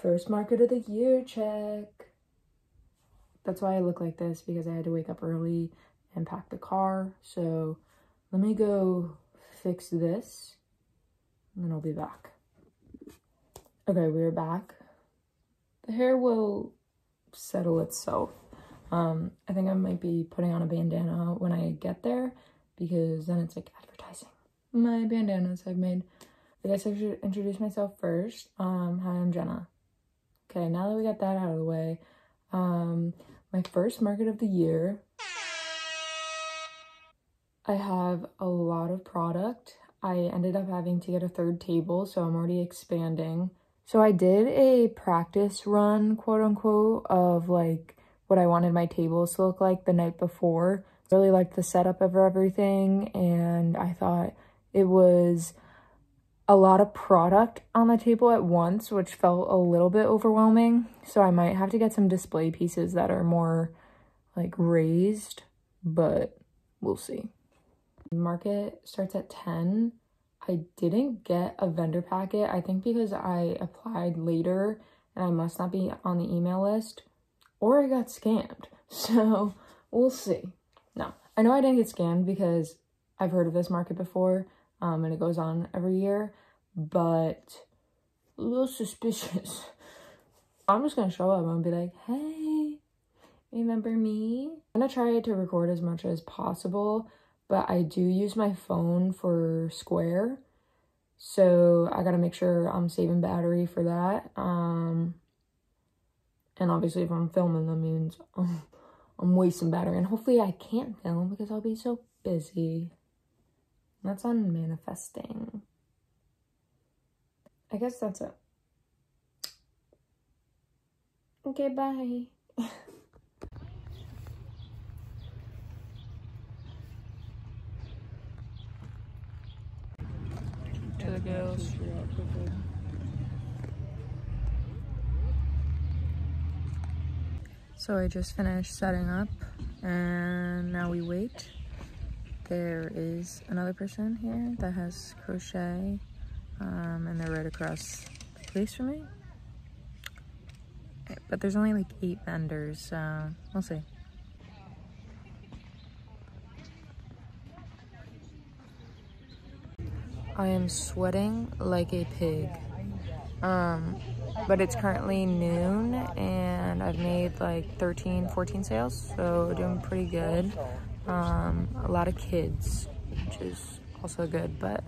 First market of the year check. That's why I look like this, because I had to wake up early and pack the car. So let me go fix this and then I'll be back. Okay, we're back. The hair will settle itself. I think I might be putting on a bandana when I get there, because then it's like advertising my bandanas I've made. I guess I should introduce myself first. Hi, I'm Jenna. Okay, now that we got that out of the way, my first market of the year, I have a lot of product. I ended up having to get a third table, so I'm already expanding. So I did a practice run, quote unquote, of like what I wanted my tables to look like the night before. Really liked the setup of everything, and I thought it was a lot of product on the table at once, which felt a little bit overwhelming. So I might have to get some display pieces that are more like raised, but we'll see. Market starts at 10. I didn't get a vendor packet, I think because I applied later and I must not be on the email list, or I got scammed. So we'll see. No, I know I didn't get scammed because I've heard of this market before, and it goes on every year, but a little suspicious. I'm just gonna show up and be like, hey, remember me? I'm gonna try to record as much as possible, but I do use my phone for Square, so I gotta make sure I'm saving battery for that. And obviously if I'm filming, that means I'm wasting battery, and hopefully I can't film because I'll be so busy. That's on manifesting. I guess that's it. Okay, bye. To the girls. So I just finished setting up and now we wait. There is another person here that has crochet, and they're right across the place from me. But there's only like 8 vendors, so we'll see. I am sweating like a pig. But it's currently noon and I've made like 13, 14 sales, so doing pretty good. A lot of kids, which is also good, but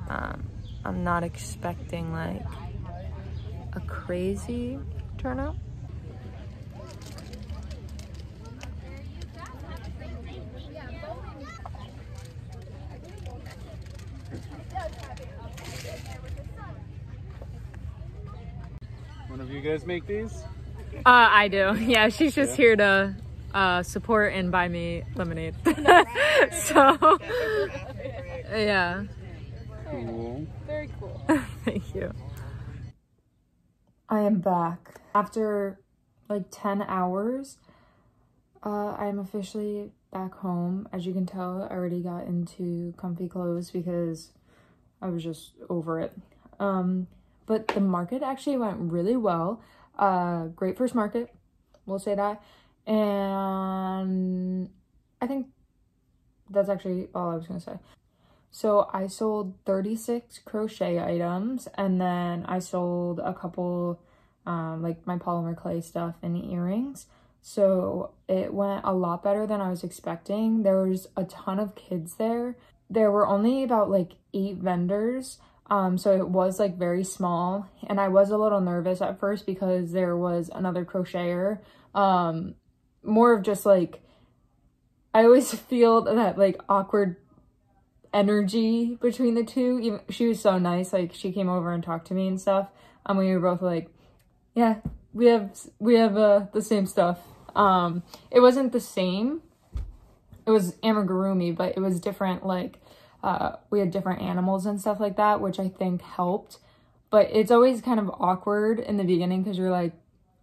I'm not expecting like a crazy turnout. One of you guys make these? I do. Yeah, she's just here to support and buy me lemonade. So, yeah. Cool. Very cool. Thank you. I am back. After like 10 hours, I am officially back home. As you can tell, I already got into comfy clothes because I was just over it. But the market actually went really well. Great first market, we'll say that. And I think that's actually all I was gonna say. So I sold 36 crochet items, and then I sold a couple like my polymer clay stuff and earrings. So it went a lot better than I was expecting. There was a ton of kids there. There were only about like 8 vendors. So it was like very small, and I was a little nervous at first because there was another crocheter. More of just like, I always feel that like awkward energy between the two. Even, she was so nice, like she came over and talked to me and stuff. We were both like, yeah, we have the same stuff. It wasn't the same. It was amigurumi, but it was different, like we had different animals and stuff like that, which I think helped. But it's always kind of awkward in the beginning because you're like,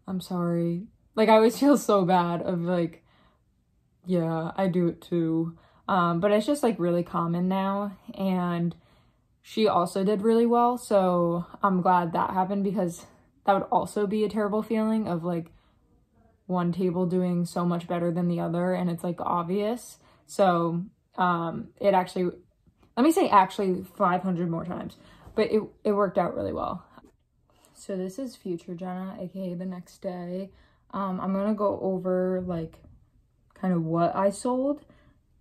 I'm sorry. Like, I always feel so bad of like, yeah, I do it too. But it's just like really common now. And she also did really well. So I'm glad that happened because that would also be a terrible feeling of like one table doing so much better than the other and it's like obvious. So it actually, let me say actually 500 more times, but it worked out really well. So this is future Jenna, aka the next day. I'm gonna go over like kind of what I sold,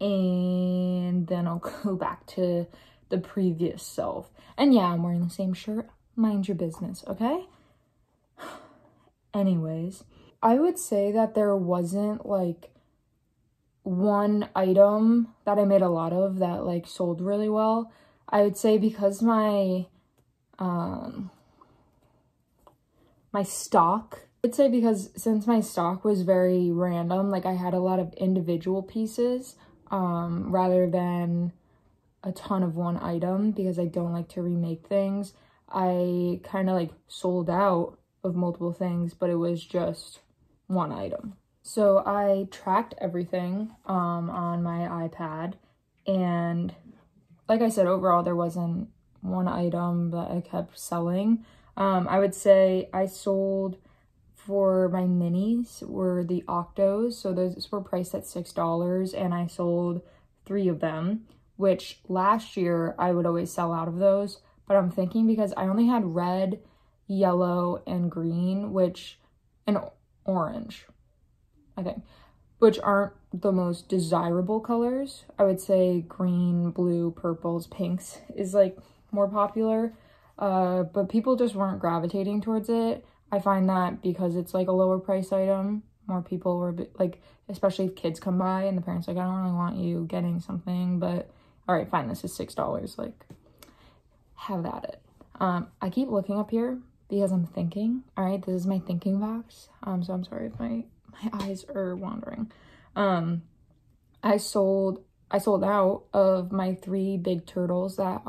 and then I'll go back to the previous self. And yeah, I'm wearing the same shirt. Mind your business, okay? Anyways, I would say that there wasn't like one item that I made a lot of that like sold really well. I would say because my stock, I'd say because since my stock was very random, like I had a lot of individual pieces rather than a ton of one item, because I don't like to remake things. I kind of like sold out of multiple things, but it was just one item. So I tracked everything on my iPad, and like I said, overall there wasn't one item that I kept selling. I would say I sold, for my minis were the Octos, so those were priced at $6, and I sold 3 of them, which last year I would always sell out of those, but I'm thinking because I only had red, yellow, and green, and orange, I think, which aren't the most desirable colors. I would say green, blue, purples, pinks is like more popular, but people just weren't gravitating towards it. I find that because it's like a lower price item, more people were like, especially if kids come by and the parents are like, I don't really want you getting something, but all right, fine, this is $6, like, have at it. I keep looking up here because I'm thinking. All right, this is my thinking box. So I'm sorry if my eyes are wandering. I sold out of my 3 big turtles that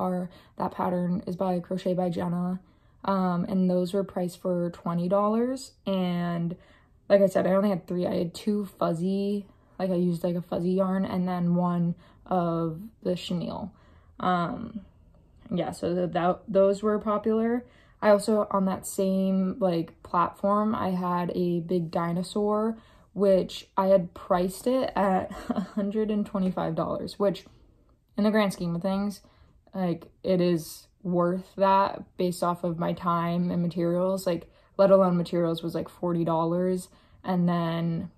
pattern is by Crochet by Jenna. And those were priced for $20. And like I said, I only had 3. I had 2 fuzzy, like I used like a fuzzy yarn, and then 1 of the chenille. Yeah, so those were popular. I also, on that same like platform, I had a big dinosaur, which I had priced it at $125, which in the grand scheme of things, like it is worth that based off of my time and materials, like let alone materials was like $40, and then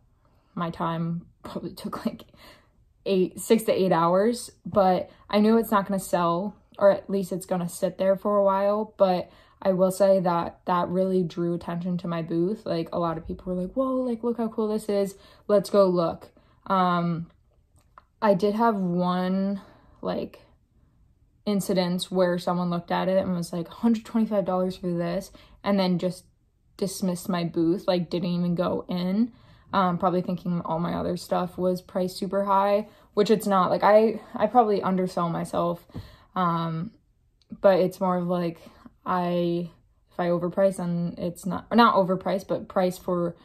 my time probably took like 6 to 8 hours, but I knew it's not going to sell, or at least it's going to sit there for a while. But I will say that that really drew attention to my booth. Like a lot of people were like, whoa, like look how cool this is, let's go look. I did have one like incidents where someone looked at it and was like $125 for this, and then just dismissed my booth, like didn't even go in, probably thinking all my other stuff was priced super high, which it's not. Like I probably undersell myself, but it's more of like if I overprice and it's not overpriced, but price for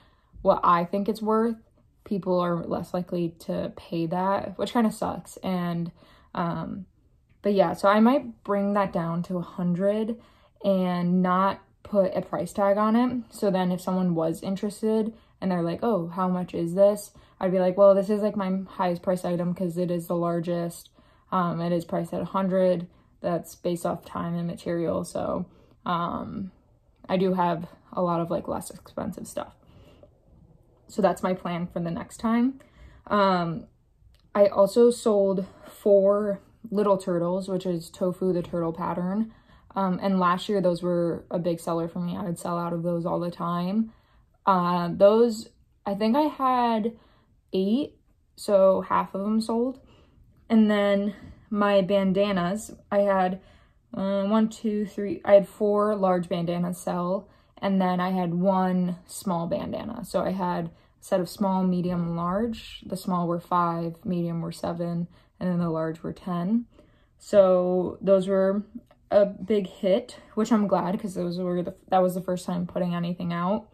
what I think it's worth, people are less likely to pay that, which kind of sucks. And but yeah, so I might bring that down to 100 and not put a price tag on it. So then if someone was interested and they're like, oh, how much is this? I'd be like, well, this is like my highest price item because it is the largest. It is priced at 100. That's based off time and material. So I do have a lot of like less expensive stuff. So that's my plan for the next time. I also sold 4 little turtles, which is Tofu the turtle pattern. And last year those were a big seller for me. I would sell out of those all the time. Those, I think I had 8, so half of them sold. And then my bandanas, I had 1, 2, 3, I had 4 large bandanas sell, and then I had 1 small bandana. So I had a set of small, medium, and large. The small were 5, medium were 7, and then the large were 10. So those were a big hit, which I'm glad, because that was the first time putting anything out.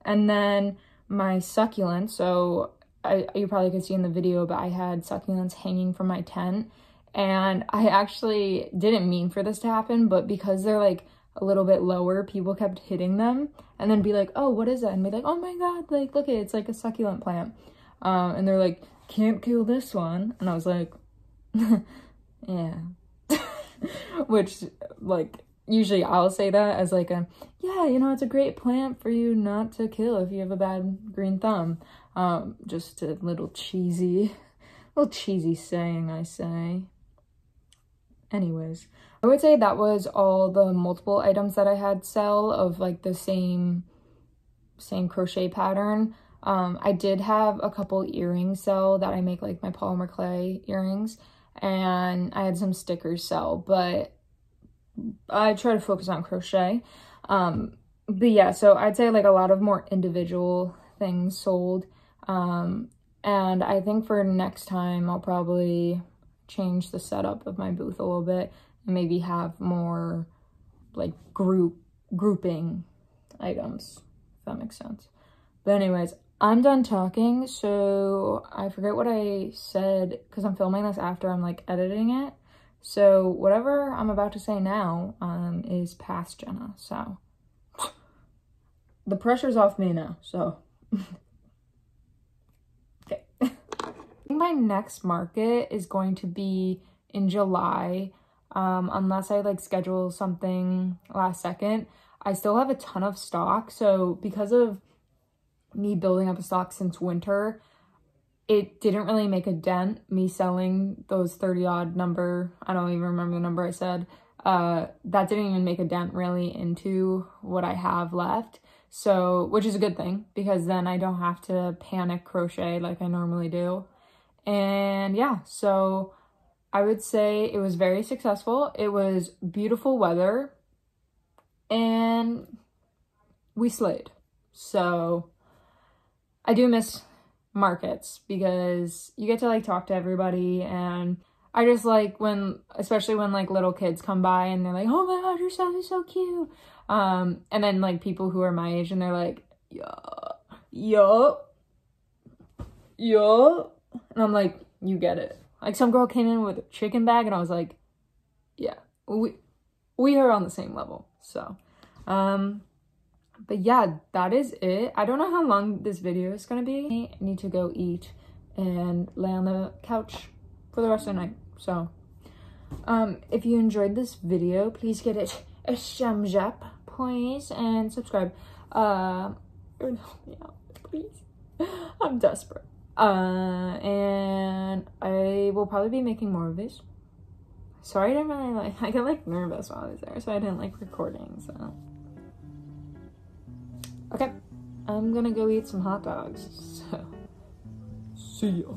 And then my succulents, so you probably could see in the video, but I had succulents hanging from my tent, and I actually didn't mean for this to happen, but because they're like a little bit lower, people kept hitting them and then be like, oh, what is that? And be like, oh my God, like, look, it's like a succulent plant. And they're like, can't kill this one. And I was like, yeah. Which, like, usually I'll say that as like a, yeah, you know, it's a great plant for you not to kill if you have a bad green thumb. Just a little cheesy saying, I say. Anyways, I would say that was all the multiple items that I had sell of like the same crochet pattern. I did have a couple earrings sell that I make, like my polymer clay earrings, and I had some stickers sell, but I try to focus on crochet. But yeah, so I'd say like a lot of more individual things sold. And I think for next time, I'll probably change the setup of my booth a little bit and maybe have more like grouping items, if that makes sense. But anyways, I'm done talking, so I forget what I said because I'm filming this after I'm like editing it. So whatever I'm about to say now is past Jenna, so the pressure's off me now, so okay. My next market is going to be in July, unless I like schedule something last second. I still have a ton of stock, so because of me building up a stock since winter, it didn't really make a dent, me selling those 30 odd number, I don't even remember the number I said, that didn't even make a dent really into what I have left. So, which is a good thing, because then I don't have to panic crochet like I normally do. And yeah, so I would say it was very successful. It was beautiful weather and we slayed. So I do miss markets because you get to like talk to everybody, and I just like when, especially when like little kids come by and they're like, oh my God, your stuff is so cute. And then like people who are my age and they're like, yeah. And I'm like, you get it. Like some girl came in with a chicken bag and I was like, yeah, we are on the same level. So, but yeah, that is it. I don't know how long this video is gonna be. I need to go eat and lay on the couch for the rest of the night. So, if you enjoyed this video, please get it a thumbs up, please, and subscribe. Help me out, please. I'm desperate. And I will probably be making more of these. Sorry, I didn't really like, I got like nervous while I was there, so I didn't like recording, so. Okay, I'm gonna go eat some hot dogs, so see ya.